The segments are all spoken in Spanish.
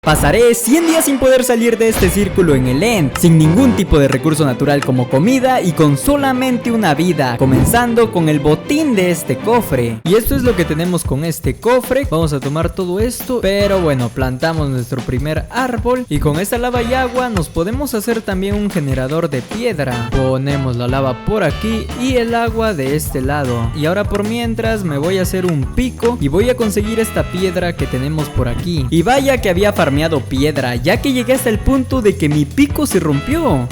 Pasaré 100 días sin poder salir de este círculo en el End, sin ningún tipo de recurso natural como comida y con solamente una vida, comenzando con el botín de este cofre. Y esto es lo que tenemos con este cofre. Vamos a tomar todo esto, pero bueno, plantamos nuestro primer árbol y con esta lava y agua nos podemos hacer también un generador de piedra. Ponemos la lava por aquí y el agua de este lado. Y ahora por mientras me voy a hacer un pico y voy a conseguir esta piedra que tenemos por aquí. Y vaya que había farmeado piedra, ya que llegué hasta el punto de que mi pico se rompió.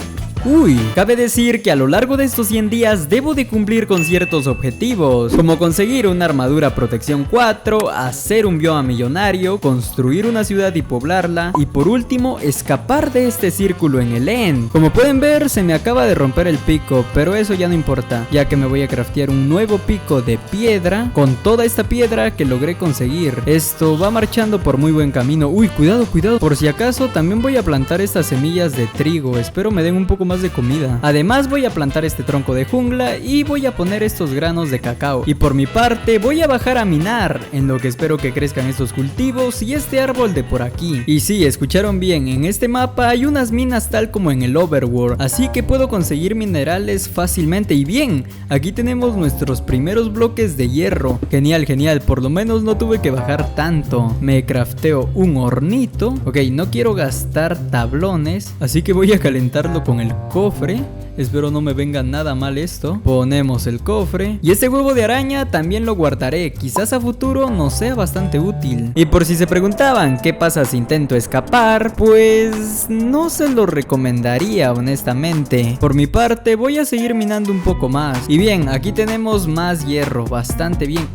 Uy, cabe decir que a lo largo de estos 100 días debo de cumplir con ciertos objetivos, como conseguir una armadura protección 4, hacer un bioma millonario, construir una ciudad y poblarla, y por último, escapar de este círculo en el End. Como pueden ver, se me acaba de romper el pico, pero eso ya no importa, ya que me voy a craftear un nuevo pico de piedra, con toda esta piedra que logré conseguir. Esto va marchando por muy buen camino. Uy, cuidado, cuidado, por si acaso también voy a plantar estas semillas de trigo, espero me den un poco más de comida. Además voy a plantar este tronco de jungla y voy a poner estos granos de cacao. Y por mi parte voy a bajar a minar, en lo que espero que crezcan estos cultivos y este árbol de por aquí. Y sí, escucharon bien, en este mapa hay unas minas tal como en el Overworld, así que puedo conseguir minerales fácilmente. Y bien, aquí tenemos nuestros primeros bloques de hierro. Genial, genial, por lo menos no tuve que bajar tanto. Me crafteo un hornito. Ok, no quiero gastar tablones, así que voy a calentarlo con el cofre. Espero no me venga nada mal esto. Ponemos el cofre. Y este huevo de araña también lo guardaré. Quizás a futuro nos sea bastante útil. Y por si se preguntaban qué pasa si intento escapar, pues no se lo recomendaría honestamente. Por mi parte voy a seguir minando un poco más. Y bien, aquí tenemos más hierro, bastante bien.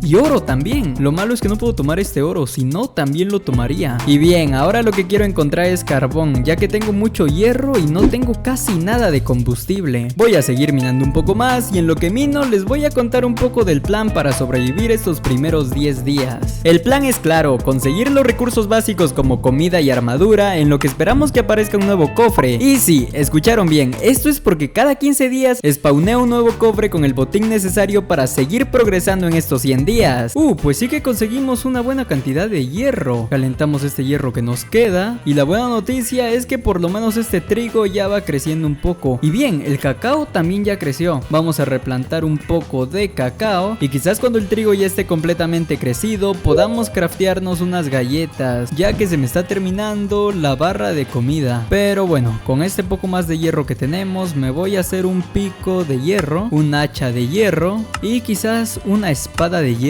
Y oro también. Lo malo es que no puedo tomar este oro, si no también lo tomaría. Y bien, ahora lo que quiero encontrar es carbón, ya que tengo mucho hierro y no tengo casi nada de combustible. Voy a seguir minando un poco más y en lo que mino les voy a contar un poco del plan para sobrevivir estos primeros 10 días. El plan es claro, conseguir los recursos básicos como comida y armadura en lo que esperamos que aparezca un nuevo cofre. Y sí, escucharon bien, esto es porque cada 15 días spawneo un nuevo cofre con el botín necesario para seguir progresando en estos 100 días. Pues sí que conseguimos una buena cantidad de hierro. Calentamos este hierro que nos queda y la buena noticia es que por lo menos este trigo ya va creciendo un poco. Y bien, el cacao también ya creció. Vamos a replantar un poco de cacao y quizás cuando el trigo ya esté completamente crecido podamos craftearnos unas galletas, ya que se me está terminando la barra de comida. Pero bueno, con este poco más de hierro que tenemos me voy a hacer un pico de hierro, un hacha de hierro y quizás una espada de hierro.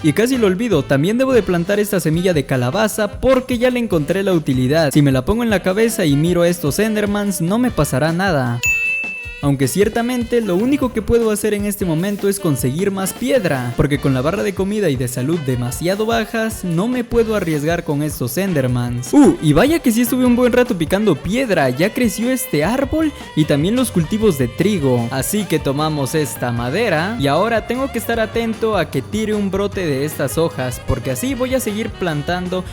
Y casi lo olvido, también debo de plantar esta semilla de calabaza porque ya le encontré la utilidad. Si me la pongo en la cabeza y miro a estos endermans no me pasará nada. Aunque ciertamente lo único que puedo hacer en este momento es conseguir más piedra, porque con la barra de comida y de salud demasiado bajas no me puedo arriesgar con estos endermans. Y vaya que sí estuve un buen rato picando piedra, ya creció este árbol y también los cultivos de trigo. Así que tomamos esta madera y ahora tengo que estar atento a que tire un brote de estas hojas, porque así voy a seguir plantando.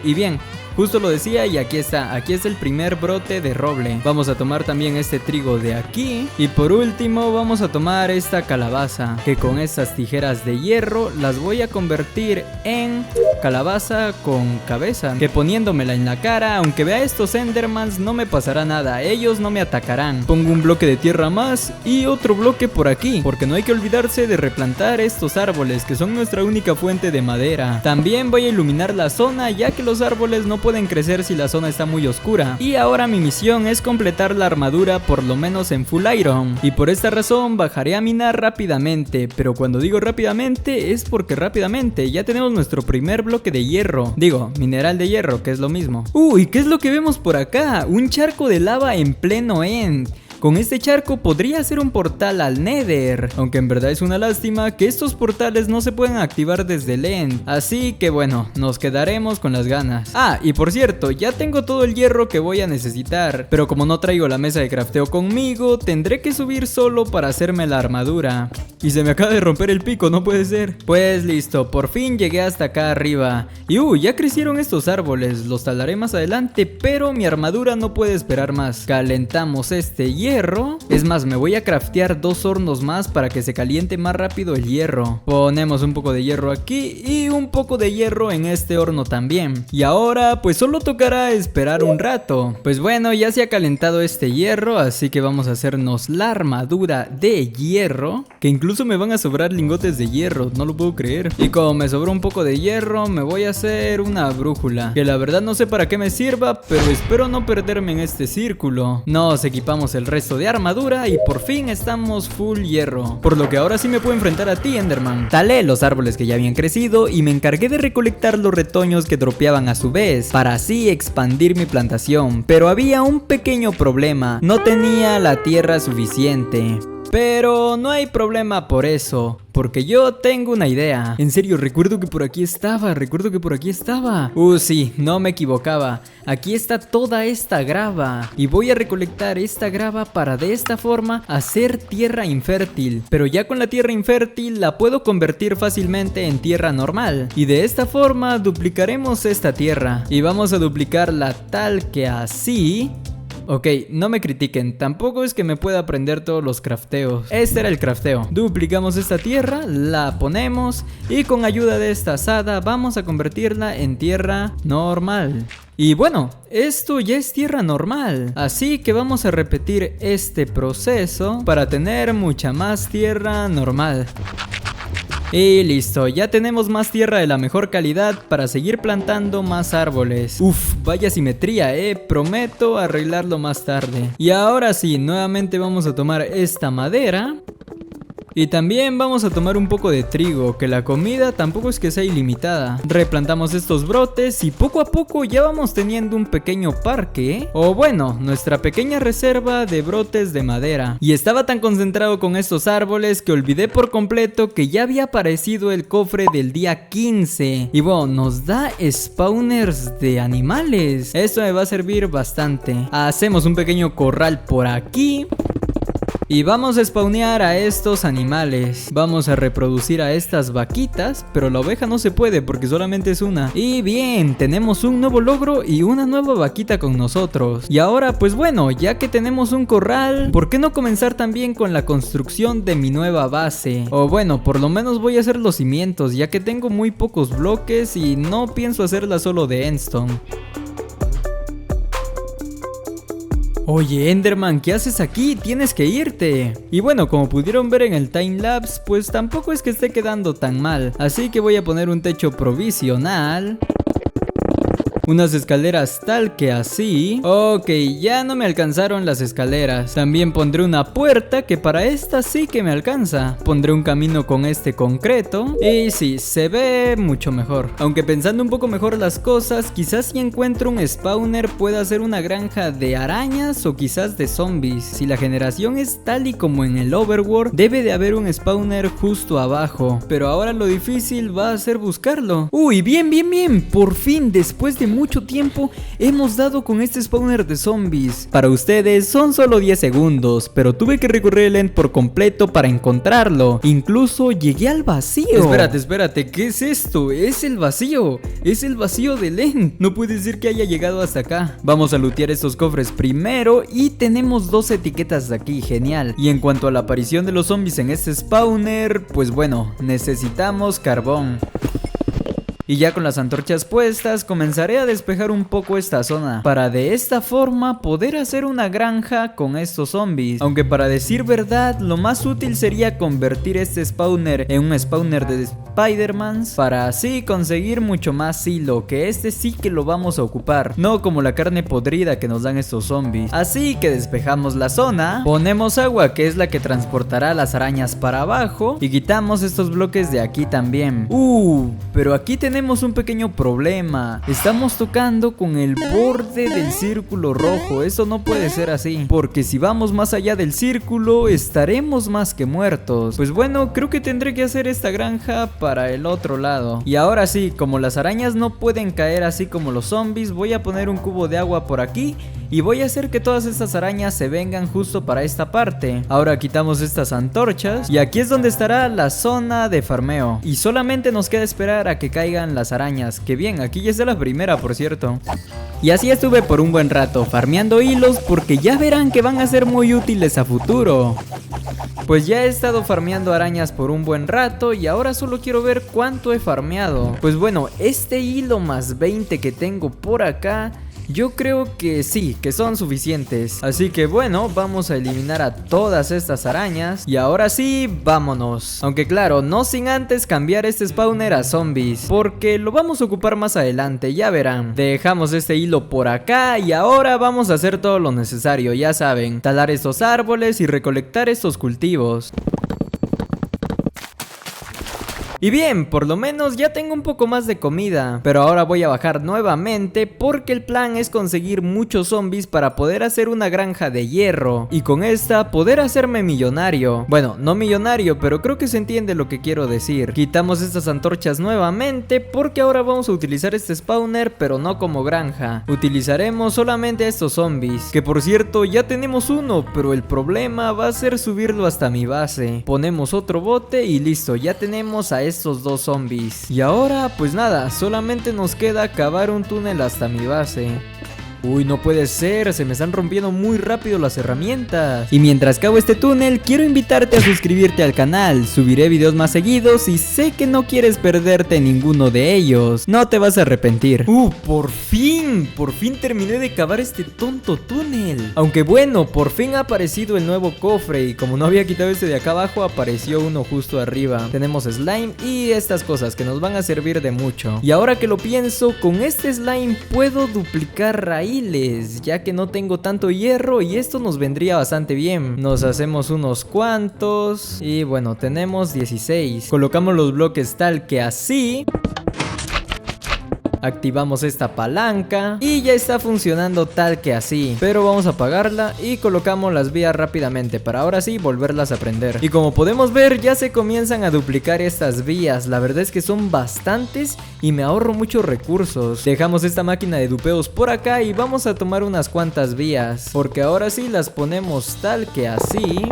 Y bien, justo lo decía y aquí está, aquí es el primer brote de roble. Vamos a tomar también este trigo de aquí y por último vamos a tomar esta calabaza, que con estas tijeras de hierro las voy a convertir en calabaza con cabeza, que poniéndomela en la cara, aunque vea estos endermans no me pasará nada, ellos no me atacarán. Pongo un bloque de tierra más y otro bloque por aquí, porque no hay que olvidarse de replantar estos árboles que son nuestra única fuente de madera. También voy a iluminar la zona, ya que los árboles no pueden crecer si la zona está muy oscura. Y ahora mi misión es completar la armadura por lo menos en full iron, y por esta razón bajaré a minar rápidamente. Pero cuando digo rápidamente es porque rápidamente ya tenemos nuestro primer bloque de hierro, digo mineral de hierro, que es lo mismo. ¿Y qué es lo que vemos por acá? Un charco de lava en pleno End. Con este charco podría ser un portal al Nether, aunque en verdad es una lástima que estos portales no se pueden activar desde el End. Así que bueno, nos quedaremos con las ganas. Y por cierto, ya tengo todo el hierro que voy a necesitar, pero como no traigo la mesa de crafteo conmigo, tendré que subir solo para hacerme la armadura. Y se me acaba de romper el pico, no puede ser. Pues listo, por fin llegué hasta acá arriba. Y ya crecieron estos árboles, los talaré más adelante, pero mi armadura no puede esperar más. Calentamos este hierro hierro. Es más, me voy a craftear 2 hornos más para que se caliente más rápido el hierro. Ponemos un poco de hierro aquí y un poco de hierro en este horno también. Y ahora pues solo tocará esperar un rato. Pues bueno, ya se ha calentado este hierro, así que vamos a hacernos la armadura de hierro, que incluso me van a sobrar lingotes de hierro, no lo puedo creer. Y como me sobró un poco de hierro, me voy a hacer una brújula, que la verdad no sé para qué me sirva, pero espero no perderme en este círculo. Nos equipamos el resto de armadura y por fin estamos full hierro, por lo que ahora sí me puedo enfrentar a ti, Enderman. Talé los árboles que ya habían crecido y me encargué de recolectar los retoños que dropeaban a su vez, para así expandir mi plantación. Pero había un pequeño problema, no tenía la tierra suficiente. Pero no hay problema por eso, porque yo tengo una idea. En serio, recuerdo que por aquí estaba. Sí, no me equivocaba. Aquí está toda esta grava. Y voy a recolectar esta grava para de esta forma hacer tierra infértil. Pero ya con la tierra infértil la puedo convertir fácilmente en tierra normal. Y de esta forma duplicaremos esta tierra. Y vamos a duplicarla tal que así. Ok, no me critiquen, tampoco es que me pueda aprender todos los crafteos. Este era el crafteo. Duplicamos esta tierra, la ponemos y con ayuda de esta azada vamos a convertirla en tierra normal. Y bueno, esto ya es tierra normal, así que vamos a repetir este proceso para tener mucha más tierra normal. Y listo, ya tenemos más tierra de la mejor calidad para seguir plantando más árboles. Uf, vaya simetría, prometo arreglarlo más tarde. Y ahora sí, nuevamente vamos a tomar esta madera. Y también vamos a tomar un poco de trigo, que la comida tampoco es que sea ilimitada. Replantamos estos brotes y poco a poco ya vamos teniendo un pequeño parque, o bueno, nuestra pequeña reserva de brotes de madera. Y estaba tan concentrado con estos árboles que olvidé por completo que ya había aparecido el cofre del día 15. Y bueno, nos da spawners de animales. Esto me va a servir bastante. Hacemos un pequeño corral por aquí. Y vamos a spawnear a estos animales. Vamos a reproducir a estas vaquitas, pero la oveja no se puede porque solamente es una. Y bien, tenemos un nuevo logro y una nueva vaquita con nosotros. Y ahora pues bueno, ya que tenemos un corral, ¿por qué no comenzar también con la construcción de mi nueva base? O bueno, por lo menos voy a hacer los cimientos, ya que tengo muy pocos bloques y no pienso hacerla solo de endstone. Oye, Enderman, ¿qué haces aquí? Tienes que irte. Y bueno, como pudieron ver en el timelapse, pues tampoco es que esté quedando tan mal. Así que voy a poner un techo provisional. Unas escaleras tal que así. Ok, ya no me alcanzaron las escaleras. También pondré una puerta que para esta sí que me alcanza. Pondré un camino con este concreto. Y sí, se ve mucho mejor. Aunque pensando un poco mejor las cosas, quizás si encuentro un spawner pueda hacer una granja de arañas o quizás de zombies. Si la generación es tal y como en el overworld, debe de haber un spawner justo abajo. Pero ahora lo difícil va a ser buscarlo. Uy, bien. Por fin, después de mucho tiempo hemos dado con este spawner de zombies. Para ustedes son solo 10 segundos, pero tuve que recorrer el end por completo para encontrarlo. Incluso llegué al vacío. Espérate, ¿qué es esto? Es el vacío del end. No puede ser que haya llegado hasta acá. Vamos a lootear estos cofres primero y tenemos 2 etiquetas de aquí, genial. Y en cuanto a la aparición de los zombies en este spawner, pues bueno, necesitamos carbón. Y ya con las antorchas puestas comenzaré a despejar un poco esta zona, para de esta forma poder hacer una granja con estos zombies. Aunque para decir verdad, lo más útil sería convertir este spawner en un spawner de Spider-Mans, para así conseguir mucho más hilo, que este sí que lo vamos a ocupar, no como la carne podrida que nos dan estos zombies. Así que despejamos la zona, ponemos agua que es la que transportará las arañas para abajo, y quitamos estos bloques de aquí también. Pero aquí tenemos un pequeño problema. Estamos tocando con el borde del círculo rojo. Eso no puede ser así, porque si vamos más allá del círculo estaremos más que muertos. Pues bueno, creo que tendré que hacer esta granja para el otro lado. Y ahora sí, como las arañas no pueden caer así como los zombies, voy a poner un cubo de agua por aquí y voy a hacer que todas estas arañas se vengan justo para esta parte. Ahora quitamos estas antorchas y aquí es donde estará la zona de farmeo. Y solamente nos queda esperar a que caigan las arañas. Que bien, aquí ya está la primera, por cierto. Y así estuve por un buen rato farmeando hilos, porque ya verán que van a ser muy útiles a futuro. Pues ya he estado farmeando arañas por un buen rato y ahora solo quiero ver cuánto he farmeado. Pues bueno, este hilo más 20 que tengo por acá, yo creo que sí, que son suficientes. Así que bueno, vamos a eliminar a todas estas arañas. Y ahora sí, vámonos. Aunque claro, no sin antes cambiar este spawner a zombies, porque lo vamos a ocupar más adelante, ya verán. Dejamos este hilo por acá y ahora vamos a hacer todo lo necesario, ya saben. Talar estos árboles y recolectar estos cultivos. Y bien, por lo menos ya tengo un poco más de comida, pero ahora voy a bajar nuevamente porque el plan es conseguir muchos zombies para poder hacer una granja de hierro y con esta poder hacerme millonario. Bueno, no millonario, pero creo que se entiende lo que quiero decir. Quitamos estas antorchas nuevamente porque ahora vamos a utilizar este spawner, pero no como granja. Utilizaremos solamente a estos zombies, que por cierto ya tenemos uno, pero el problema va a ser subirlo hasta mi base. Ponemos otro bote y listo, ya tenemos a estos dos zombies. Y ahora pues nada, solamente nos queda cavar un túnel hasta mi base. Uy, no puede ser, se me están rompiendo muy rápido las herramientas. Y mientras cavo este túnel, quiero invitarte a suscribirte al canal. Subiré videos más seguidos y sé que no quieres perderte ninguno de ellos. No te vas a arrepentir. Por fin terminé de cavar este tonto túnel. Aunque bueno, por fin ha aparecido el nuevo cofre. Y como no había quitado este de acá abajo, apareció uno justo arriba. Tenemos slime y estas cosas que nos van a servir de mucho. Y ahora que lo pienso, con este slime puedo duplicar raíces, ya que no tengo tanto hierro y esto nos vendría bastante bien. Nos hacemos unos cuantos y bueno, tenemos 16. Colocamos los bloques tal que así. Activamos esta palanca y ya está funcionando tal que así. Pero vamos a apagarla y colocamos las vías rápidamente para ahora sí volverlas a prender. Y como podemos ver, ya se comienzan a duplicar estas vías. La verdad es que son bastantes y me ahorro muchos recursos. Dejamos esta máquina de dupeos por acá y vamos a tomar unas cuantas vías, porque ahora sí las ponemos tal que así.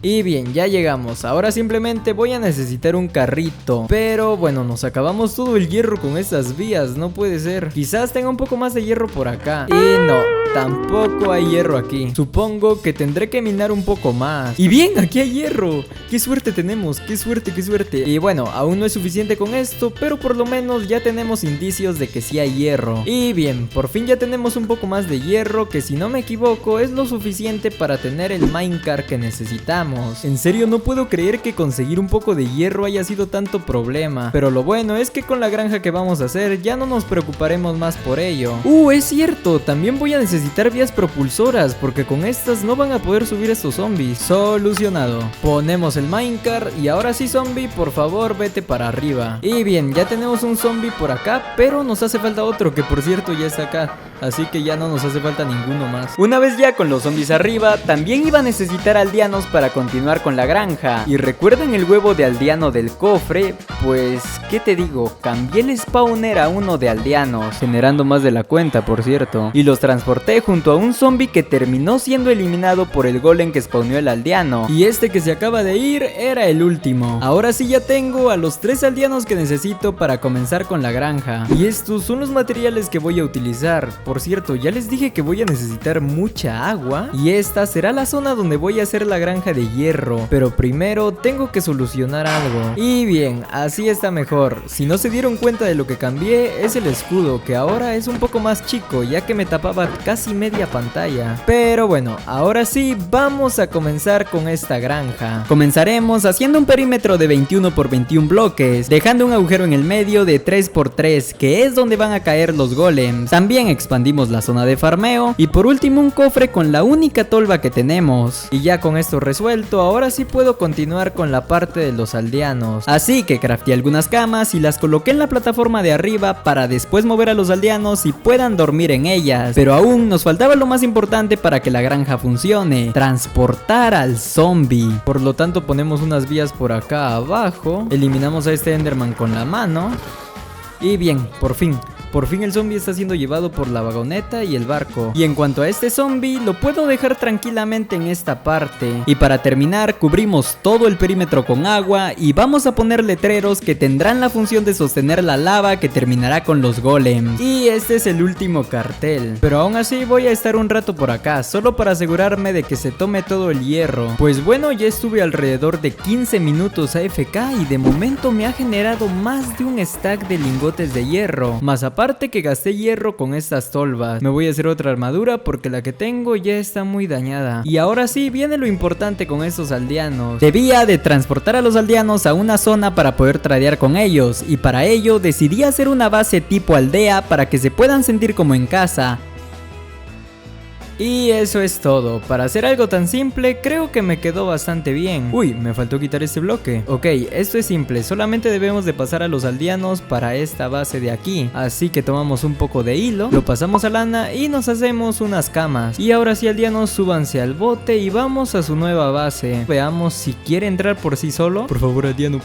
Y bien, ya llegamos. Ahora simplemente voy a necesitar un carrito. Pero bueno, nos acabamos todo el hierro con estas vías. No puede ser. Quizás tenga un poco más de hierro por acá. Y no, tampoco hay hierro aquí. Supongo que tendré que minar un poco más. Y bien, aquí hay hierro. Qué suerte tenemos, qué suerte, qué suerte. Y bueno, aún no es suficiente con esto, pero por lo menos ya tenemos indicios de que sí hay hierro. Y bien, por fin ya tenemos un poco más de hierro, que si no me equivoco es lo suficiente para tener el minecart que necesitamos. En serio, no puedo creer que conseguir un poco de hierro haya sido tanto problema. Pero lo bueno es que con la granja que vamos a hacer ya no nos preocuparemos más por ello. Es cierto, también voy a necesitar vías propulsoras, porque con estas no van a poder subir estos zombies. Solucionado. Ponemos el minecart y ahora sí, zombie, por favor vete para arriba. Y bien, ya tenemos un zombie por acá, pero nos hace falta otro, que por cierto ya está acá. Así que ya no nos hace falta ninguno más. Una vez ya con los zombies arriba, también iba a necesitar aldeanos para continuar con la granja. Y recuerden el huevo de aldeano del cofre, pues ¿qué te digo? Cambié el spawner a uno de aldeanos, generando más de la cuenta, por cierto. Y los transporté junto a un zombie que terminó siendo eliminado por el golem que spawneó el aldeano. Y este que se acaba de ir era el último. Ahora sí ya tengo a los 3 aldeanos que necesito para comenzar con la granja. Y estos son los materiales que voy a utilizar. Por cierto, ya les dije que voy a necesitar mucha agua y esta será la zona donde voy a hacer la granja de hierro. Pero primero tengo que solucionar algo. Y bien, así está mejor. Si no se dieron cuenta de lo que cambié, es el escudo, que ahora es un poco más chico, ya que me tapaba casi media pantalla. Pero bueno, ahora sí, vamos a comenzar con esta granja. Comenzaremos haciendo un perímetro de 21 por 21 bloques, dejando un agujero en el medio de 3 por 3, que es donde van a caer los golems. También expandimos la zona de farmeo y por último un cofre con la única tolva que tenemos. Y ya con esto resuelto, ahora sí puedo continuar con la parte de los aldeanos. Así que crafteé algunas camas y las coloqué en la plataforma de arriba para después mover a los aldeanos y puedan dormir en ellas. Pero aún nos faltaba lo más importante para que la granja funcione: transportar al zombie. Por lo tanto ponemos unas vías por acá abajo, eliminamos a este enderman con la mano. Y bien, por fin Por fin el zombie está siendo llevado por la vagoneta y el barco. Y en cuanto a este zombie, lo puedo dejar tranquilamente en esta parte. Y para terminar, cubrimos todo el perímetro con agua y vamos a poner letreros que tendrán la función de sostener la lava que terminará con los golems. Y este es el último cartel. Pero aún así voy a estar un rato por acá, solo para asegurarme de que se tome todo el hierro. Pues bueno, ya estuve alrededor de 15 minutos AFK y de momento me ha generado más de un stack de lingotes de hierro. Más aparte que gasté hierro con estas tolvas. Me voy a hacer otra armadura porque la que tengo ya está muy dañada. Y ahora sí viene lo importante con estos aldeanos. Debía de transportar a los aldeanos a una zona para poder tradear con ellos. Y para ello decidí hacer una base tipo aldea para que se puedan sentir como en casa. Y eso es todo. Para hacer algo tan simple, creo que me quedó bastante bien. Uy, me faltó quitar este bloque. Ok, esto es simple. Solamente debemos de pasar a los aldeanos para esta base de aquí. Así que tomamos un poco de hilo, lo pasamos a lana y nos hacemos unas camas. Y ahora sí, aldeanos, súbanse al bote y vamos a su nueva base. Veamos si quiere entrar por sí solo. Por favor, aldeano,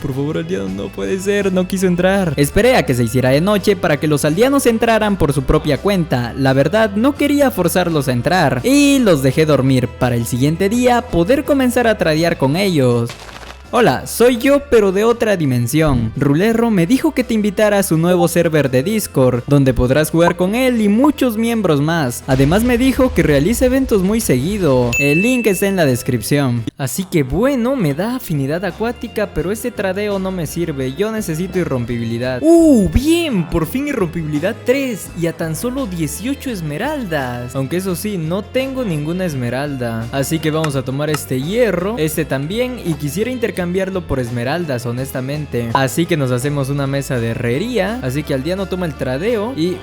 no puede ser, no quiso entrar. Esperé a que se hiciera de noche para que los aldeanos entraran por su propia cuenta. La verdad, no quería forzarlos a entrar. Y los dejé dormir para el siguiente día poder comenzar a tradear con ellos. Hola, soy yo pero de otra dimensión. Rulero me dijo que te invitara a su nuevo server de Discord, donde podrás jugar con él y muchos miembros más. Además me dijo que realiza eventos muy seguido. El link está en la descripción. Así que bueno, me da afinidad acuática, pero este tradeo no me sirve. Yo necesito irrompibilidad. Bien, por fin irrompibilidad 3 y a tan solo 18 esmeraldas. Aunque eso sí, no tengo ninguna esmeralda. Así que vamos a tomar este hierro, este también, y quisiera intercambiarlo por esmeraldas, honestamente. Así que nos hacemos una mesa de herrería. Así que aldeano toma el tradeo. Y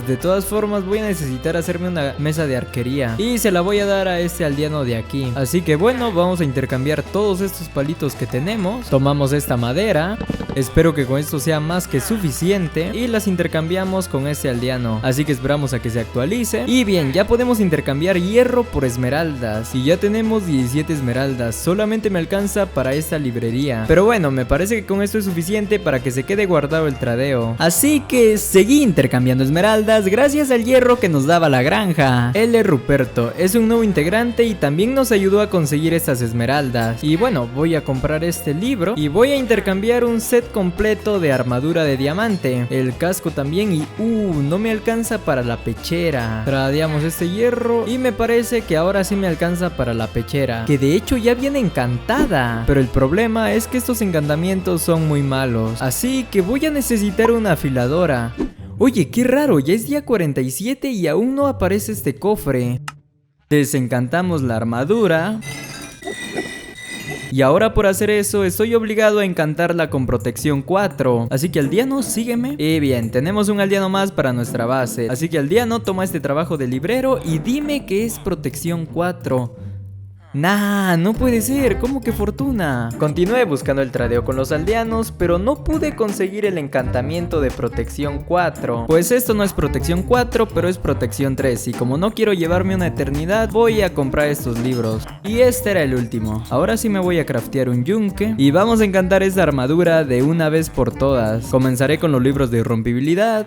de todas formas voy a necesitar hacerme una mesa de arquería. Y se la voy a dar a este aldeano de aquí. Así que bueno, vamos a intercambiar todos estos palitos que tenemos. Tomamos esta madera. Espero que con esto sea más que suficiente. Y las intercambiamos con este aldeano. Así que esperamos a que se actualice. Y bien, ya podemos intercambiar hierro por esmeraldas. Y ya tenemos 17 esmeraldas. Solamente me alcanza para esta librería. Pero bueno, me parece que con esto es suficiente para que se quede guardado el tradeo. Así que seguí intercambiando esmeraldas gracias al hierro que nos daba la granja. Él es Ruperto, es un nuevo integrante y también nos ayudó a conseguir estas esmeraldas. Y bueno, voy a comprar este libro y voy a intercambiar un set completo de armadura de diamante. El casco también y no me alcanza para la pechera. Tradeamos este hierro y me parece que ahora sí me alcanza para la pechera, que de hecho ya viene encantada. Pero el problema es que estos encantamientos son muy malos. Así que voy a necesitar una afiladora. Oye, qué raro, ya es día 47 y aún no aparece este cofre. Desencantamos la armadura. Y ahora por hacer eso estoy obligado a encantarla con protección 4. Así que aldeano, sígueme. Y bien, tenemos un aldeano más para nuestra base. Así que aldeano, toma este trabajo de librero y dime que es protección 4. Nah, no puede ser, ¿cómo que fortuna? Continué buscando el tradeo con los aldeanos, pero no pude conseguir el encantamiento de protección 4. Pues esto no es protección 4, pero es protección 3. Y como no quiero llevarme una eternidad, voy a comprar estos libros. Y este era el último. Ahora sí me voy a craftear un yunque. Y vamos a encantar esta armadura de una vez por todas. Comenzaré con los libros de irrompibilidad.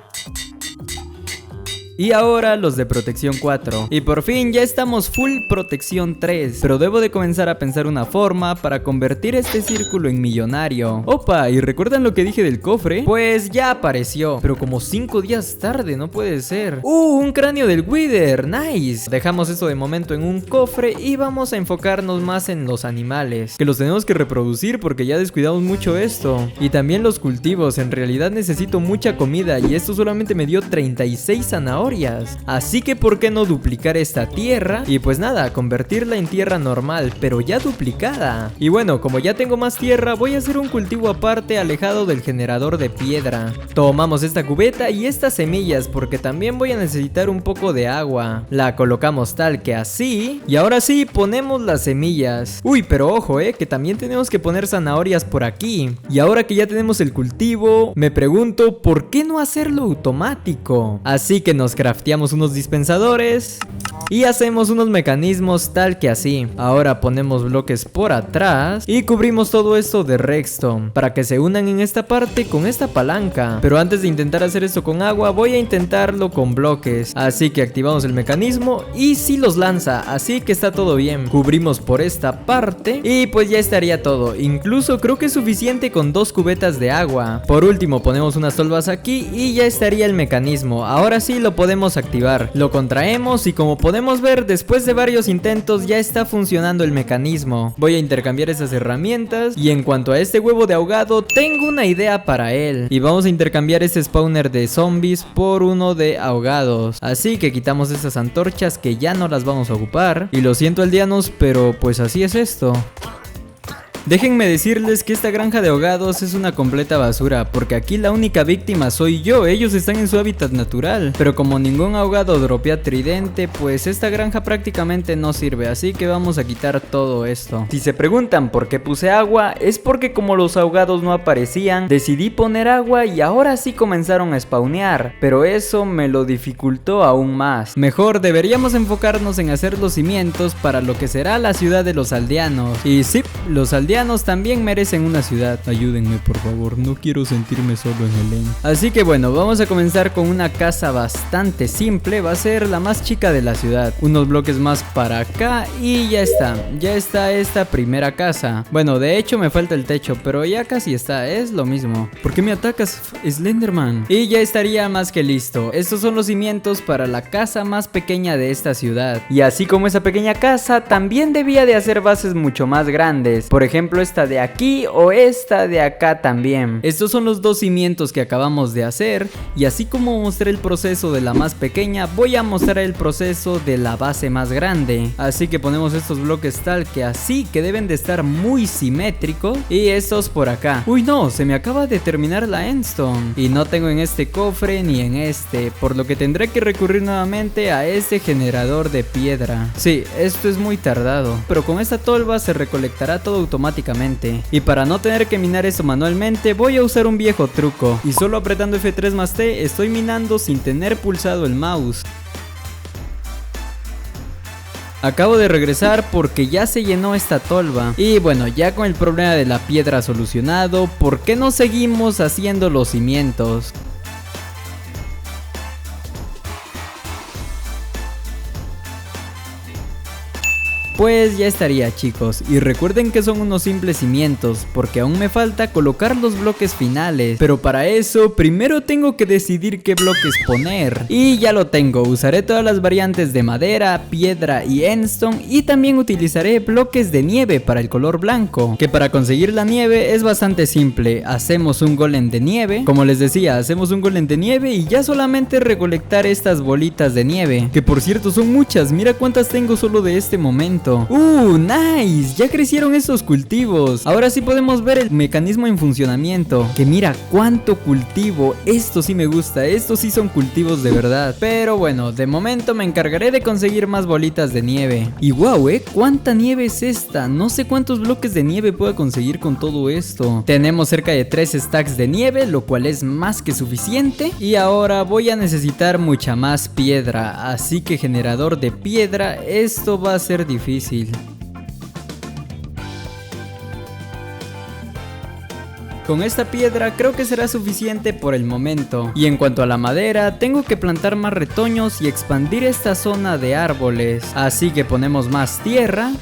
Y ahora los de protección 4. Y por fin ya estamos full protección 3. Pero debo de comenzar a pensar una forma para convertir este círculo en millonario. Opa, ¿y recuerdan lo que dije del cofre? Pues ya apareció, pero como 5 días tarde, no puede ser. Un cráneo del Wither, nice. Dejamos esto de momento en un cofre y vamos a enfocarnos más en los animales, que los tenemos que reproducir porque ya descuidamos mucho esto. Y también los cultivos, en realidad necesito mucha comida y esto solamente me dio 36 zanahorias. Así que ¿por qué no duplicar esta tierra? Y pues nada, convertirla en tierra normal, pero ya duplicada. Y bueno, como ya tengo más tierra, voy a hacer un cultivo aparte alejado del generador de piedra. Tomamos esta cubeta y estas semillas porque también voy a necesitar un poco de agua. La colocamos tal que así. Y ahora sí, ponemos las semillas. Pero ojo, que también tenemos que poner zanahorias por aquí. Y ahora que ya tenemos el cultivo, me pregunto ¿por qué no hacerlo automático? Así que nos crafteamos unos dispensadores y hacemos unos mecanismos tal que así. Ahora ponemos bloques por atrás y cubrimos todo esto de redstone para que se unan en esta parte con esta palanca. Pero antes de intentar hacer esto con agua, voy a intentarlo con bloques. Así que activamos el mecanismo y sí los lanza, así que está todo bien. Cubrimos por esta parte y pues ya estaría todo. Incluso creo que es suficiente con 2 cubetas de agua. Por último ponemos unas tolvas aquí y ya estaría el mecanismo. Ahora sí lo podemos activar. Lo contraemos y como podemos ver, después de varios intentos ya está funcionando el mecanismo. Voy a intercambiar esas herramientas y en cuanto a este huevo de ahogado, tengo una idea para él. Y vamos a intercambiar este spawner de zombies por uno de ahogados. Así que quitamos estas antorchas que ya no las vamos a ocupar. Y lo siento, aldeanos, pero pues así es esto. Déjenme decirles que esta granja de ahogados es una completa basura, porque aquí la única víctima soy yo. Ellos están en su hábitat natural, pero como ningún ahogado dropea tridente, pues esta granja prácticamente no sirve, así que vamos a quitar todo esto. Si se preguntan por qué puse agua, es porque como los ahogados no aparecían, decidí poner agua y ahora sí comenzaron a spawnear, pero eso me lo dificultó aún más. Mejor deberíamos enfocarnos en hacer los cimientos para lo que será la ciudad de los aldeanos. Y sí, los aldeanos también merecen una ciudad. Ayúdenme por favor, no quiero sentirme solo en el end. Así que bueno, vamos a comenzar con una casa bastante simple. Va a ser la más chica de la ciudad. Unos bloques más para acá y ya está esta primera casa. Bueno, de hecho me falta el techo, pero ya casi está, es lo mismo. ¿Por qué me atacas, Slenderman? Y ya estaría más que listo. Estos son los cimientos para la casa más pequeña de esta ciudad. Y así como esa pequeña casa, también debía de hacer bases mucho más grandes. Por ejemplo, esta de aquí o esta de acá también. Estos son los 2 cimientos que acabamos de hacer. Y así como mostré el proceso de la más pequeña, voy a mostrar el proceso de la base más grande. Así que ponemos estos bloques tal que así, que deben de estar muy simétricos. Y estos por acá. Uy no, se me acaba de terminar la endstone. Y no tengo en este cofre ni en este, por lo que tendré que recurrir nuevamente a este generador de piedra. Sí, esto es muy tardado, pero con esta tolva se recolectará todo automáticamente. Y para no tener que minar eso manualmente, voy a usar un viejo truco. Y solo apretando F3 más T estoy minando sin tener pulsado el mouse. Acabo de regresar porque ya se llenó esta tolva. Y bueno, ya con el problema de la piedra solucionado, ¿por qué no seguimos haciendo los cimientos? Pues ya estaría, chicos, y recuerden que son unos simples cimientos, porque aún me falta colocar los bloques finales, pero para eso primero tengo que decidir qué bloques poner, y ya lo tengo. Usaré todas las variantes de madera, piedra y endstone, y también utilizaré bloques de nieve para el color blanco, que para conseguir la nieve es bastante simple. Hacemos un golem de nieve, como les decía, hacemos un golem de nieve y ya solamente recolectar estas bolitas de nieve, que por cierto son muchas. Mira cuántas tengo solo de este momento. Nice, ya crecieron estos cultivos. Ahora sí podemos ver el mecanismo en funcionamiento. Que mira cuánto cultivo. Esto sí me gusta, estos sí son cultivos de verdad. Pero bueno, de momento me encargaré de conseguir más bolitas de nieve. Y wow, cuánta nieve es esta. No sé cuántos bloques de nieve puedo conseguir con todo esto. Tenemos cerca de 3 stacks de nieve, lo cual es más que suficiente. Y ahora voy a necesitar mucha más piedra, así que generador de piedra, esto va a ser difícil. Con esta piedra creo que será suficiente por el momento. Y en cuanto a la madera, tengo que plantar más retoños y expandir esta zona de árboles. Así que ponemos más tierra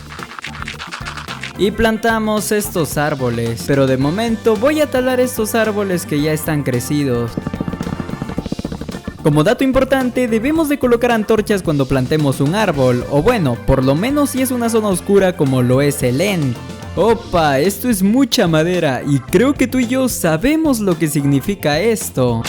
y plantamos estos árboles. Pero de momento voy a talar estos árboles que ya están crecidos. Como dato importante, debemos de colocar antorchas cuando plantemos un árbol, o bueno, por lo menos si es una zona oscura como lo es el end. Opa, esto es mucha madera y creo que tú y yo sabemos lo que significa esto.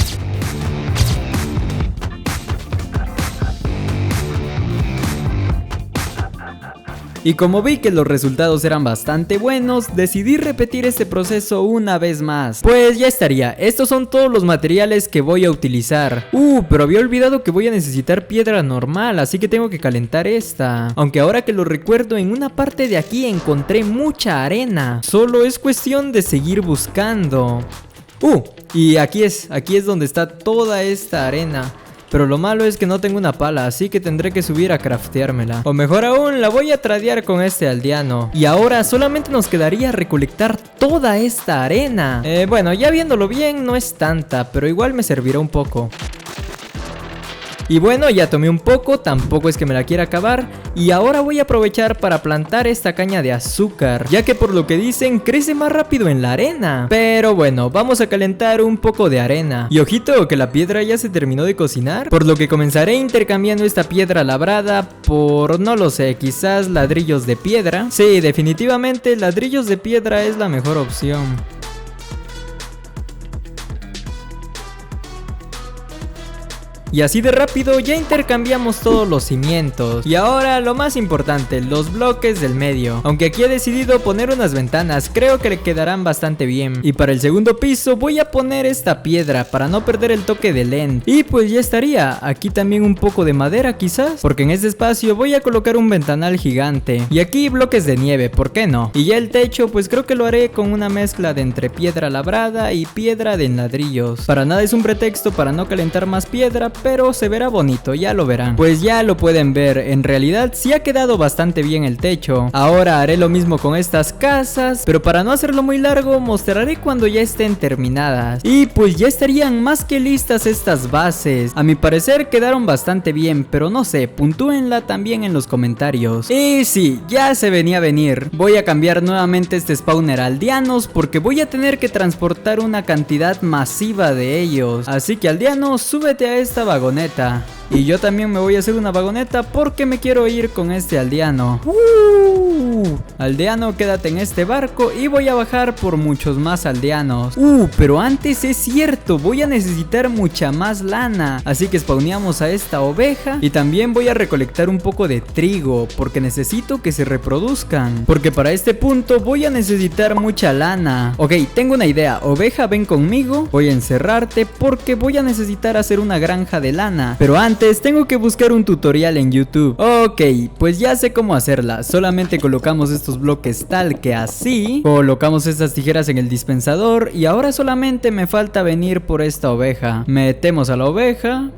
Y como vi que los resultados eran bastante buenos, decidí repetir este proceso una vez más. Pues ya estaría, estos son todos los materiales que voy a utilizar. Pero había olvidado que voy a necesitar piedra normal, así que tengo que calentar esta. Aunque ahora que lo recuerdo, en una parte de aquí encontré mucha arena. Solo es cuestión de seguir buscando. Y aquí es donde está toda esta arena. Pero lo malo es que no tengo una pala, así que tendré que subir a crafteármela. O mejor aún, la voy a tradear con este aldeano. Y ahora solamente nos quedaría recolectar toda esta arena. Bueno, ya viéndolo bien, no es tanta, pero igual me servirá un poco. Y bueno, ya tomé un poco, tampoco es que me la quiera acabar. Y ahora voy a aprovechar para plantar esta caña de azúcar, ya que por lo que dicen crece más rápido en la arena. Pero bueno, vamos a calentar un poco de arena. Y ojito que la piedra ya se terminó de cocinar, por lo que comenzaré intercambiando esta piedra labrada por, no lo sé, quizás ladrillos de piedra. Sí, definitivamente ladrillos de piedra es la mejor opción. Y así de rápido ya intercambiamos todos los cimientos. Y ahora lo más importante, los bloques del medio. Aunque aquí he decidido poner unas ventanas, creo que le quedarán bastante bien. Y para el segundo piso voy a poner esta piedra para no perder el toque del end. Y pues ya estaría. Aquí también un poco de madera quizás, porque en este espacio voy a colocar un ventanal gigante. Y aquí bloques de nieve, ¿por qué no? Y ya el techo pues creo que lo haré con una mezcla de entre piedra labrada y piedra de ladrillos. Para nada es un pretexto para no calentar más piedra, pero se verá bonito, ya lo verán. Pues ya lo pueden ver, en realidad sí ha quedado bastante bien el techo. Ahora haré lo mismo con estas casas, pero para no hacerlo muy largo mostraré cuando ya estén terminadas. Y pues ya estarían más que listas estas bases. A mi parecer quedaron bastante bien, pero no sé, puntúenla también en los comentarios. Y sí, ya se venía a venir. Voy a cambiar nuevamente este spawner a aldeanos porque voy a tener que transportar una cantidad masiva de ellos. Así que aldeano, súbete a esta vagoneta. Y yo también me voy a hacer una vagoneta porque me quiero ir con este aldeano. Aldeano, quédate en este barco y voy a bajar por muchos más aldeanos. Pero antes es cierto, voy a necesitar mucha más lana. Así que spawneamos a esta oveja y también voy a recolectar un poco de trigo porque necesito que se reproduzcan. Porque para este punto voy a necesitar mucha lana. Ok, tengo una idea. Oveja, ven conmigo. Voy a encerrarte porque voy a necesitar hacer una granja de lana. Pero antes tengo que buscar un tutorial en YouTube. Ok, pues ya sé cómo hacerla. Solamente colocamos estos bloques tal que así. Colocamos estas tijeras en el dispensador. Y ahora solamente me falta venir por esta oveja. Metemos a la oveja.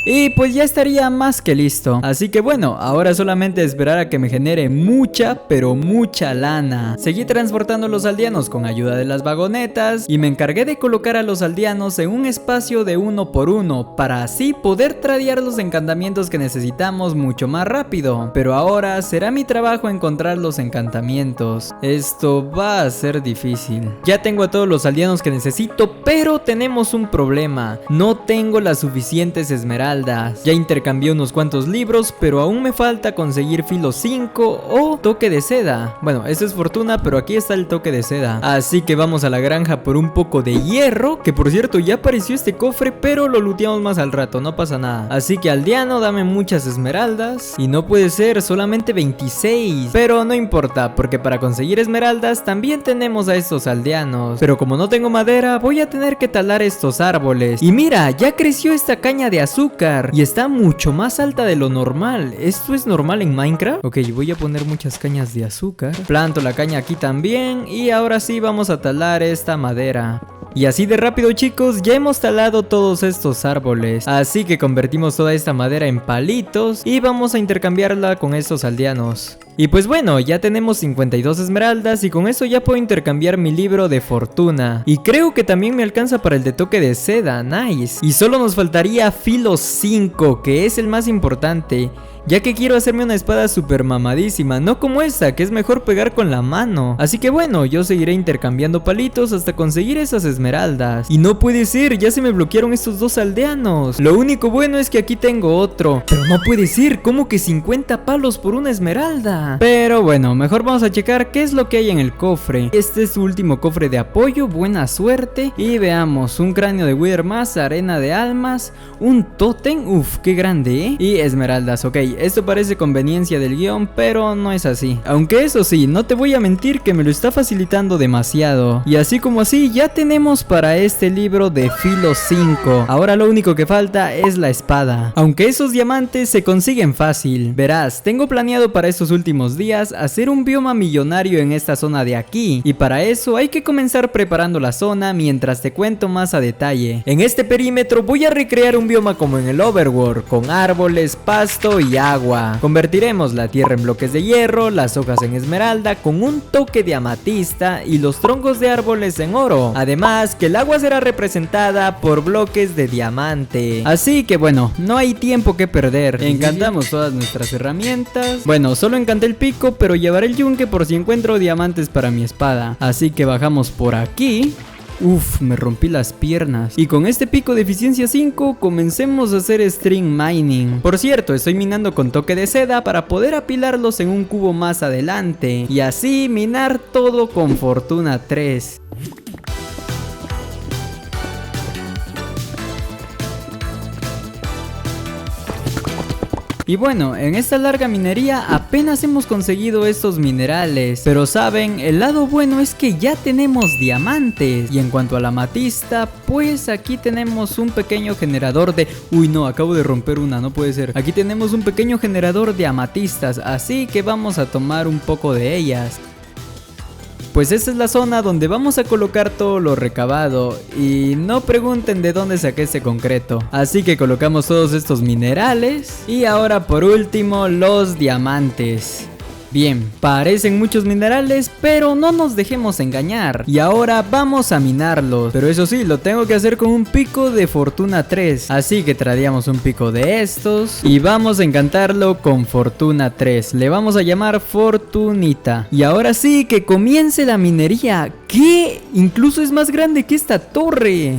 Y pues ya estaría más que listo. Así que bueno, ahora solamente esperar a que me genere mucha, pero mucha lana. Seguí transportando los aldeanos con ayuda de las vagonetas y me encargué de colocar a los aldeanos en un espacio de 1 por 1 para así poder tradear los encantamientos que necesitamos mucho más rápido. Pero ahora será mi trabajo encontrar los encantamientos. Esto va a ser difícil. Ya tengo a todos los aldeanos que necesito, pero tenemos un problema. No tengo las suficientes esmeraldas. Ya intercambié unos cuantos libros, pero aún me falta conseguir filo 5 o toque de seda. Bueno, esto es fortuna, pero aquí está el toque de seda. Así que vamos a la granja por un poco de hierro, que por cierto ya apareció este cofre, pero lo looteamos más al rato, no pasa nada. Así que aldeano, dame muchas esmeraldas. Y no puede ser, solamente 26. Pero no importa, porque para conseguir esmeraldas también tenemos a estos aldeanos. Pero como no tengo madera, voy a tener que talar estos árboles. Y mira, ya creció esta caña de azúcar y está mucho más alta de lo normal. ¿Esto es normal en Minecraft? Ok, voy a poner muchas cañas de azúcar. Planto la caña aquí también. Y ahora sí vamos a talar esta madera. Y así de rápido, chicos, ya hemos talado todos estos árboles. Así que convertimos toda esta madera en palitos y vamos a intercambiarla con estos aldeanos. Y pues bueno, ya tenemos 52 esmeraldas y con eso ya puedo intercambiar mi libro de fortuna. Y creo que también me alcanza para el de toque de seda, nice. Y solo nos faltaría filo 5, que es el más importante, ya que quiero hacerme una espada super mamadísima, no como esta, que es mejor pegar con la mano. Así que bueno, yo seguiré intercambiando palitos hasta conseguir esas esmeraldas. Y no puede ser, ya se me bloquearon estos dos aldeanos. Lo único bueno es que aquí tengo otro. Pero no puede ser, ¿cómo que 50 palos por una esmeralda? Pero bueno, mejor vamos a checar qué es lo que hay en el cofre. Este es su último cofre de apoyo, buena suerte. Y veamos, un cráneo de Wither más, arena de almas, un tótem, uff, qué grande, ¿eh? Y esmeraldas, ok. Esto parece conveniencia del guión, pero no es así. Aunque eso sí, no te voy a mentir que me lo está facilitando demasiado. Y así como así, ya tenemos para este libro de filo 5. Ahora lo único que falta es la espada. Aunque esos diamantes se consiguen fácil. Verás, tengo planeado para estos últimos próximos días hacer un bioma millonario en esta zona de aquí, y para eso hay que comenzar preparando la zona mientras te cuento más a detalle. En este perímetro voy a recrear un bioma como en el Overworld, con árboles, pasto y agua. Convertiremos la tierra en bloques de hierro, las hojas en esmeralda con un toque de amatista y los troncos de árboles en oro. Además que el agua será representada por bloques de diamante. Así que bueno, no hay tiempo que perder. Encantamos todas nuestras herramientas. Bueno, solo encanté el pico, pero llevaré el yunque por si encuentro diamantes para mi espada. Así que bajamos por aquí. Uf, me rompí las piernas. Y con este pico de eficiencia 5 comencemos a hacer string mining. Por cierto, estoy minando con toque de seda para poder apilarlos en un cubo más adelante y así minar todo con fortuna 3. Y bueno, en esta larga minería apenas hemos conseguido estos minerales, pero saben, el lado bueno es que ya tenemos diamantes. Y en cuanto a la amatista, pues aquí tenemos un pequeño generador de... Uy no, acabo de romper una, no puede ser. Aquí tenemos un pequeño generador de amatistas, así que vamos a tomar un poco de ellas. Pues esta es la zona donde vamos a colocar todo lo recabado y no pregunten de dónde saqué este concreto. Así que colocamos todos estos minerales y ahora por último los diamantes. Bien, parecen muchos minerales, pero no nos dejemos engañar. Y ahora vamos a minarlos. Pero eso sí, lo tengo que hacer con un pico de fortuna 3. Así que traíamos un pico de estos y vamos a encantarlo con fortuna 3. Le vamos a llamar Fortunita. Y ahora sí, que comience la minería. ¿Qué? Incluso es más grande que esta torre.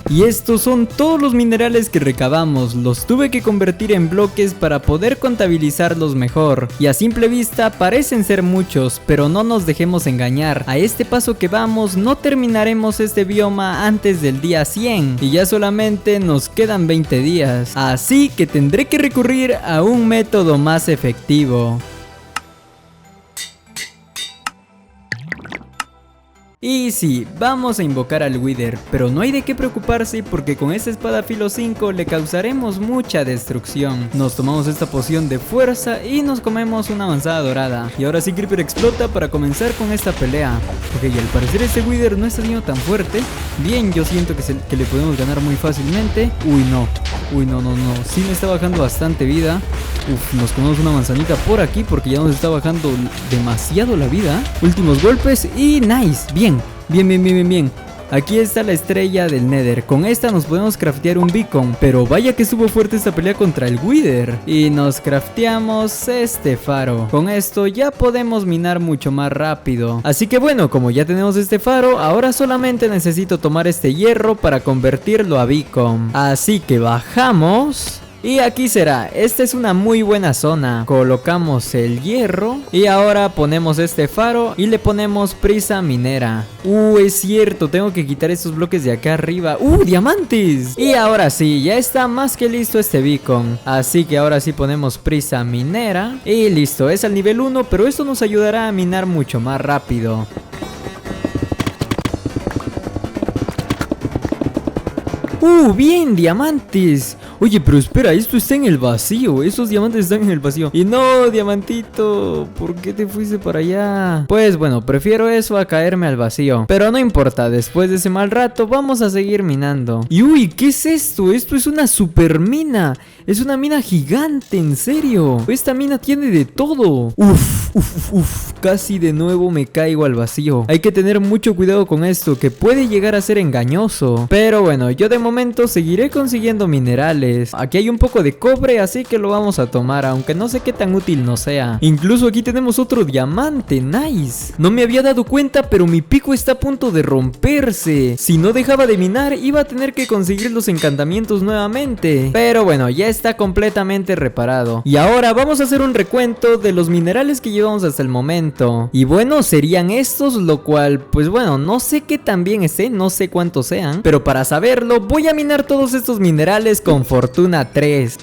Y estos son todos los minerales que recabamos, los tuve que convertir en bloques para poder contabilizarlos mejor. Y a simple vista parecen ser muchos, pero no nos dejemos engañar. A este paso que vamos no terminaremos este bioma antes del día 100 y ya solamente nos quedan 20 días. Así que tendré que recurrir a un método más efectivo. Y sí, vamos a invocar al Wither, pero no hay de qué preocuparse porque con esta espada filo 5 le causaremos mucha destrucción. Nos tomamos esta poción de fuerza y nos comemos una manzana dorada. Y ahora sí Creeper explota para comenzar con esta pelea. Ok, y al parecer este Wither no está siendo tan fuerte. Bien, yo siento que le podemos ganar muy fácilmente. Uy, no, sí me está bajando bastante vida. Uf, nos comemos una manzanita por aquí porque ya nos está bajando demasiado la vida. Últimos golpes y nice, bien. Aquí está la estrella del Nether. Con esta nos podemos craftear un beacon. Pero vaya que estuvo fuerte esta pelea contra el Wither. Y nos crafteamos este faro. Con esto ya podemos minar mucho más rápido. Así que bueno, como ya tenemos este faro, ahora solamente necesito tomar este hierro para convertirlo a beacon. Así que bajamos. Y aquí será, esta es una muy buena zona. Colocamos el hierro y ahora ponemos este faro y le ponemos prisa minera. Es cierto, tengo que quitar estos bloques de acá arriba. ¡Diamantes! Y ahora sí, ya está más que listo este beacon. Así que ahora sí ponemos prisa minera. Y listo, es al nivel 1, pero esto nos ayudará a minar mucho más rápido. Bien, diamantes. Oye, pero espera, esto está en el vacío. Esos diamantes están en el vacío. Y no, diamantito, ¿por qué te fuiste para allá? Pues bueno, prefiero eso a caerme al vacío. Pero no importa, después de ese mal rato vamos a seguir minando. Y ¿qué es esto? Esto es una super mina. Es una mina gigante, en serio. Esta mina tiene de todo. Casi de nuevo me caigo al vacío. Hay que tener mucho cuidado con esto, que puede llegar a ser engañoso. Pero bueno, yo de momento seguiré consiguiendo minerales. Aquí hay un poco de cobre, así que lo vamos a tomar, aunque no sé qué tan útil nos sea. Incluso aquí tenemos otro diamante, nice. No me había dado cuenta, pero mi pico está a punto de romperse. Si no dejaba de minar, iba a tener que conseguir los encantamientos nuevamente. Pero bueno, ya está completamente reparado. Y ahora vamos a hacer un recuento de los minerales que llevamos hasta el momento. Y bueno, serían estos, lo cual, pues bueno, no sé qué tan bien estén, no sé cuántos sean, pero para saberlo, voy a minar todos estos minerales con fortuna 3.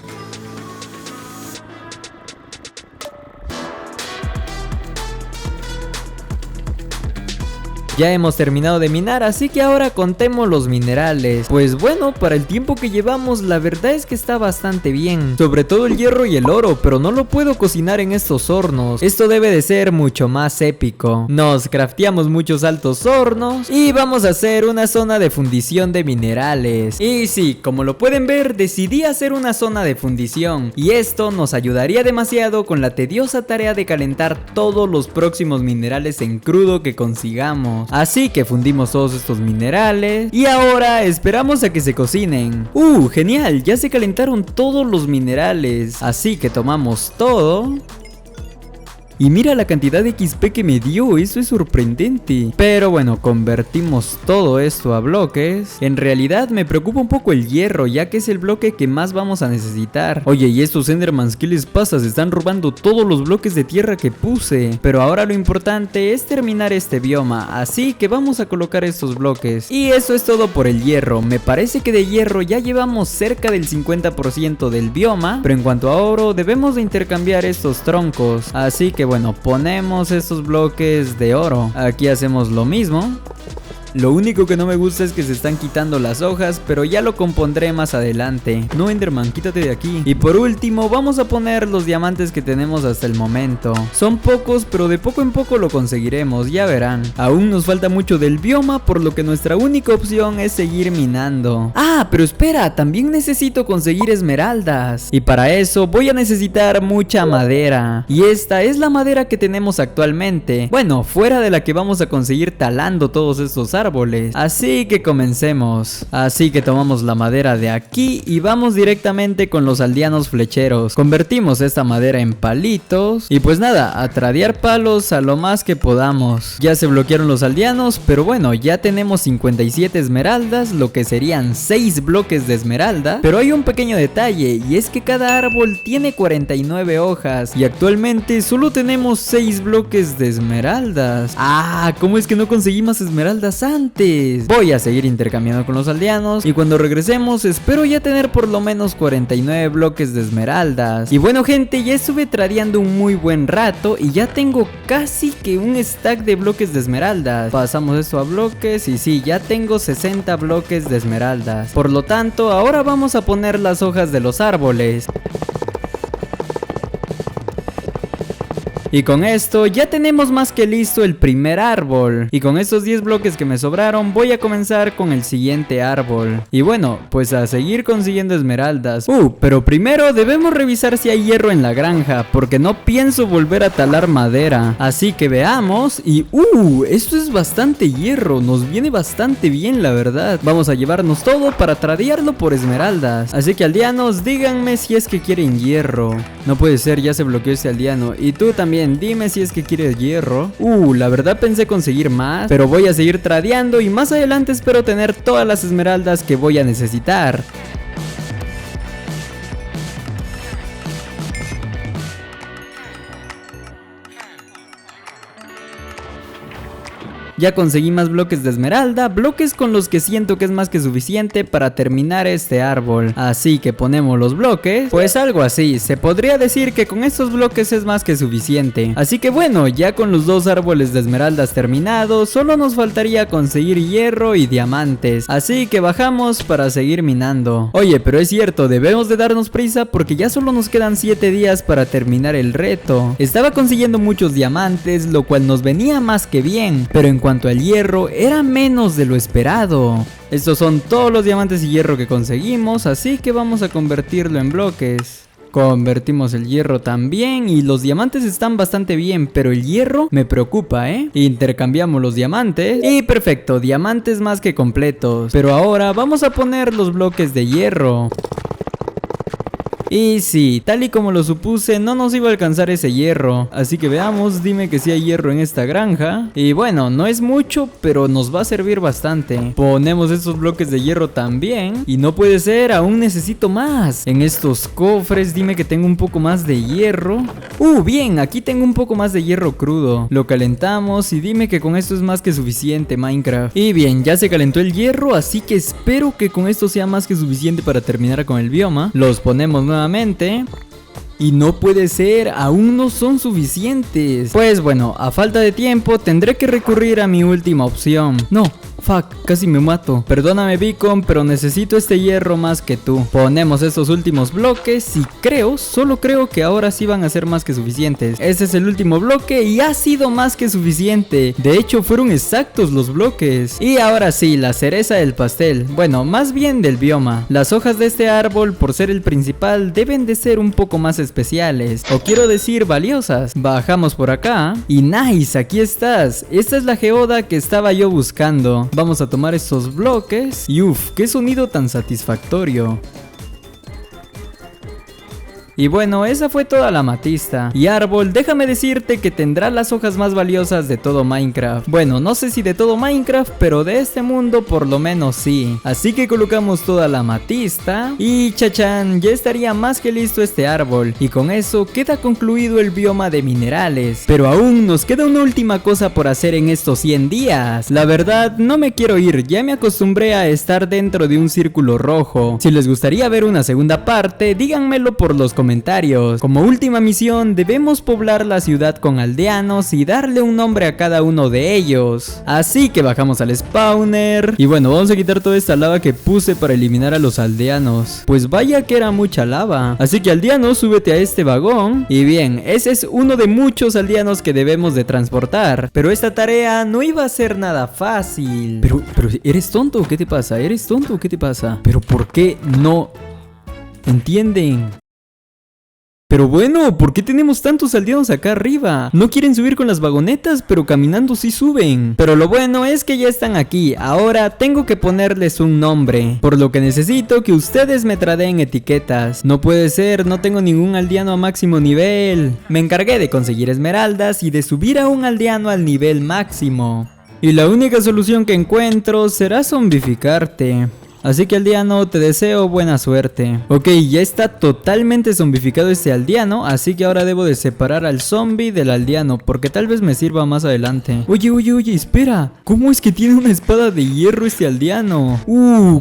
Ya hemos terminado de minar, así que ahora contemos los minerales. Pues bueno, para el tiempo que llevamos, la verdad es que está bastante bien. Sobre todo el hierro y el oro, pero no lo puedo cocinar en estos hornos. Esto debe de ser mucho más épico. Nos crafteamos muchos altos hornos y vamos a hacer una zona de fundición de minerales. Y sí, como lo pueden ver, decidí hacer una zona de fundición. Y esto nos ayudaría demasiado con la tediosa tarea de calentar todos los próximos minerales en crudo que consigamos. Así que fundimos todos estos minerales y ahora esperamos a que se cocinen. Genial, ya se calentaron todos los minerales. Así que tomamos todo. Y mira la cantidad de XP que me dio, eso es sorprendente. Pero bueno, convertimos todo esto a bloques. En realidad me preocupa un poco el hierro, ya que es el bloque que más vamos a necesitar. Oye, y estos Endermans, ¿qué les pasa? Se están robando todos los bloques de tierra que puse. Pero ahora lo importante es terminar este bioma, así que vamos a colocar estos bloques. Y eso es todo por el hierro. Me parece que de hierro ya llevamos cerca del 50% del bioma. Pero en cuanto a oro, debemos de intercambiar estos troncos. Así que bueno, ponemos estos bloques de oro. Aquí hacemos lo mismo. Lo único que no me gusta es que se están quitando las hojas, pero ya lo compondré más adelante. No, Enderman, quítate de aquí. Y por último, vamos a poner los diamantes que tenemos hasta el momento. Son pocos, pero de poco en poco lo conseguiremos, ya verán. Aún nos falta mucho del bioma, por lo que nuestra única opción es seguir minando. Pero espera, también necesito conseguir esmeraldas. Y para eso voy a necesitar mucha madera. Y esta es la madera que tenemos actualmente. Bueno, fuera de la que vamos a conseguir talando todos estos árboles. Así que comencemos. Así que tomamos la madera de aquí y vamos directamente con los aldeanos flecheros. Convertimos esta madera en palitos y pues nada, a tradear palos a lo más que podamos. Ya se bloquearon los aldeanos, pero bueno, ya tenemos 57 esmeraldas, lo que serían 6 bloques de esmeralda. Pero hay un pequeño detalle, y es que cada árbol tiene 49 hojas y actualmente solo tenemos 6 bloques de esmeraldas. ¿Cómo es que no conseguí más esmeraldas antes? Voy a seguir intercambiando con los aldeanos y cuando regresemos espero ya tener por lo menos 49 bloques de esmeraldas. Y bueno gente, ya estuve tradeando un muy buen rato y ya tengo casi que un stack de bloques de esmeraldas. Pasamos esto a bloques y sí, ya tengo 60 bloques de esmeraldas. Por lo tanto, ahora vamos a poner las hojas de los árboles. Y con esto ya tenemos más que listo el primer árbol. Y con estos 10 bloques que me sobraron voy a comenzar con el siguiente árbol. Y bueno, pues a seguir consiguiendo esmeraldas. Pero primero debemos revisar si hay hierro en la granja, porque no pienso volver a talar madera. Así que veamos. Y esto es bastante hierro, nos viene bastante bien la verdad. Vamos a llevarnos todo para tradearlo por esmeraldas. Así que aldeanos, díganme si es que quieren hierro. No puede ser, ya se bloqueó este aldeano. Y tú también, dime si es que quieres hierro. La verdad pensé conseguir más, pero voy a seguir tradeando y más adelante espero tener todas las esmeraldas que voy a necesitar. Ya conseguí más bloques de esmeralda, bloques con los que siento que es más que suficiente para terminar este árbol. Así que ponemos los bloques, pues algo así, se podría decir que con estos bloques es más que suficiente. Así que bueno, ya con los 2 árboles de esmeraldas terminados, solo nos faltaría conseguir hierro y diamantes. Así que bajamos para seguir minando. Oye, pero es cierto, debemos de darnos prisa porque ya solo nos quedan 7 días para terminar el reto. Estaba consiguiendo muchos diamantes, lo cual nos venía más que bien, pero en cuanto al hierro, era menos de lo esperado. Estos son todos los diamantes y hierro que conseguimos, así que vamos a convertirlo en bloques. Convertimos el hierro también y los diamantes están bastante bien, pero el hierro me preocupa, Intercambiamos los diamantes y perfecto, diamantes más que completos. Pero ahora vamos a poner los bloques de hierro. Y sí, tal y como lo supuse, no nos iba a alcanzar ese hierro. Así que veamos, dime que sí hay hierro en esta granja. Y bueno, no es mucho, pero nos va a servir bastante. Ponemos estos bloques de hierro también. Y no puede ser, aún necesito más. En estos cofres, dime que tengo un poco más de hierro. Bien, aquí tengo un poco más de hierro crudo. Lo calentamos y dime que con esto es más que suficiente, Minecraft. Y bien, ya se calentó el hierro, así que espero que con esto sea más que suficiente para terminar con el bioma. Los ponemos nuevamente. Y no puede ser, aún no son suficientes. Pues bueno, a falta de tiempo tendré que recurrir a mi última opción. No, fuck, casi me mato. Perdóname Beacon, pero necesito este hierro más que tú. Ponemos estos últimos bloques y solo creo que ahora sí van a ser más que suficientes. Este es el último bloque y ha sido más que suficiente. De hecho fueron exactos los bloques. Y ahora sí, la cereza del pastel. Bueno, más bien del bioma. Las hojas de este árbol, por ser el principal, deben de ser un poco más especiales. O quiero decir valiosas. Bajamos por acá. Y nice, aquí estás. Esta es la geoda que estaba yo buscando. Vamos a tomar estos bloques. Y uff, qué sonido tan satisfactorio. Y bueno, esa fue toda la amatista. Y árbol, déjame decirte que tendrá las hojas más valiosas de todo Minecraft. Bueno, no sé si de todo Minecraft, pero de este mundo por lo menos sí. Así que colocamos toda la amatista. Y chachán, ya estaría más que listo este árbol. Y con eso queda concluido el bioma de minerales. Pero aún nos queda una última cosa por hacer en estos 100 días. La verdad, no me quiero ir, ya me acostumbré a estar dentro de un círculo rojo. Si les gustaría ver una segunda parte, díganmelo por los comentarios. Como última misión, debemos poblar la ciudad con aldeanos y darle un nombre a cada uno de ellos. Así que bajamos al spawner. Y bueno, vamos a quitar toda esta lava que puse para eliminar a los aldeanos. Pues vaya que era mucha lava. Así que aldeanos, súbete a este vagón. Y bien, ese es uno de muchos aldeanos que debemos de transportar. Pero esta tarea no iba a ser nada fácil. Pero, ¿eres tonto? ¿Qué te pasa? ¿Eres tonto? ¿Qué te pasa? ¿Pero por qué no entienden? Pero bueno, ¿por qué tenemos tantos aldeanos acá arriba? No quieren subir con las vagonetas, pero caminando sí suben. Pero lo bueno es que ya están aquí. Ahora tengo que ponerles un nombre, por lo que necesito que ustedes me tradeen etiquetas. No puede ser, no tengo ningún aldeano a máximo nivel. Me encargué de conseguir esmeraldas y de subir a un aldeano al nivel máximo. Y la única solución que encuentro será zombificarte. Así que aldeano, te deseo buena suerte. Ok, ya está totalmente zombificado este aldeano, así que ahora debo de separar al zombie del aldeano, porque tal vez me sirva más adelante. Oye, espera, ¿cómo es que tiene una espada de hierro este aldeano?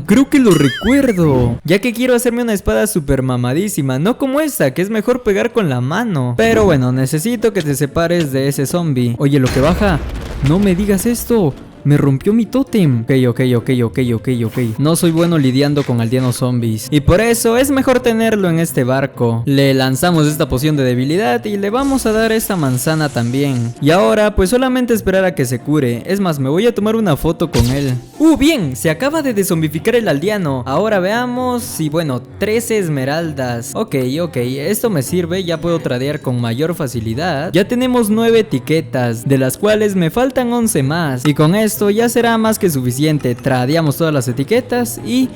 Creo que lo recuerdo. Ya que quiero hacerme una espada super mamadísima, no como esta, que es mejor pegar con la mano. Pero bueno, necesito que te separes de ese zombie. Oye, lo que baja, no me digas esto. Me rompió mi tótem. Ok. No soy bueno lidiando con aldeanos zombies. Y por eso es mejor tenerlo en este barco. Le lanzamos esta poción de debilidad y le vamos a dar esta manzana también. Y ahora pues solamente esperar a que se cure. Es más, me voy a tomar una foto con él. Bien, se acaba de zombificar el aldeano. Ahora veamos. Y bueno, 13 esmeraldas. Ok, esto me sirve. Ya puedo tradear con mayor facilidad. Ya tenemos 9 etiquetas, de las cuales me faltan 11 más. Y con esto ya será más que suficiente. Tradeamos todas las etiquetas y...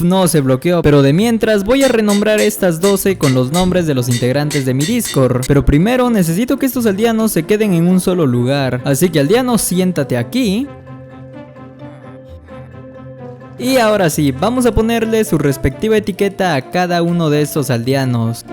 no se bloqueó. Pero de mientras voy a renombrar estas 12 con los nombres de los integrantes de mi Discord. Pero primero necesito que estos aldeanos se queden en un solo lugar. Así que aldeano, siéntate aquí. Y ahora sí, vamos a ponerle su respectiva etiqueta a cada uno de estos aldeanos.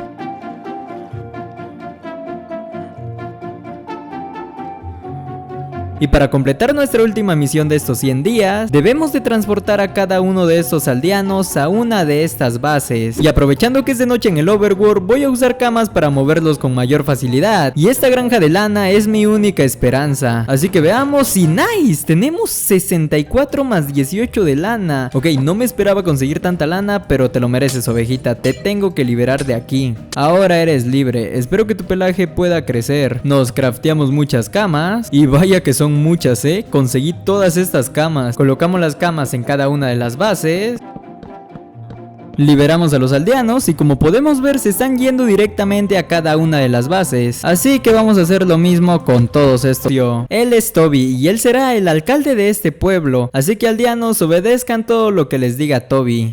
Y para completar nuestra última misión de estos 100 días, debemos de transportar a cada uno de estos aldeanos a una de estas bases. Y aprovechando que es de noche en el overworld, voy a usar camas para moverlos con mayor facilidad. Y esta granja de lana es mi única esperanza. Así que veamos, y nice, tenemos 64 más 18 de lana. Ok, no me esperaba conseguir tanta lana, pero te lo mereces, ovejita, te tengo que liberar de aquí. Ahora eres libre, espero que tu pelaje pueda crecer. Nos crafteamos muchas camas, y vaya que son muchas, conseguí todas estas camas. Colocamos las camas en cada una de las bases. Liberamos a los aldeanos y como podemos ver se están yendo directamente a cada una de las bases. Así que vamos a hacer lo mismo con todos estos. Él es Toby y él será el alcalde de este pueblo. Así que aldeanos, obedezcan todo lo que les diga Toby.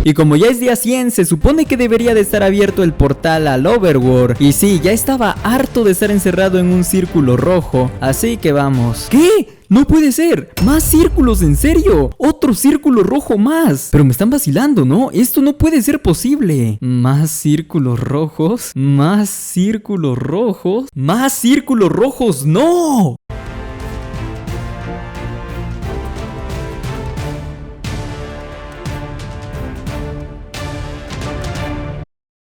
Y como ya es día 100, se supone que debería de estar abierto el portal al overworld. Y sí, ya estaba harto de estar encerrado en un círculo rojo. Así que vamos. ¿Qué? ¡No puede ser! ¡Más círculos, en serio! ¡Otro círculo rojo más! Pero me están vacilando, ¿no? Esto no puede ser posible. ¿Más círculos rojos? ¿Más círculos rojos? ¡Más círculos rojos! ¡No!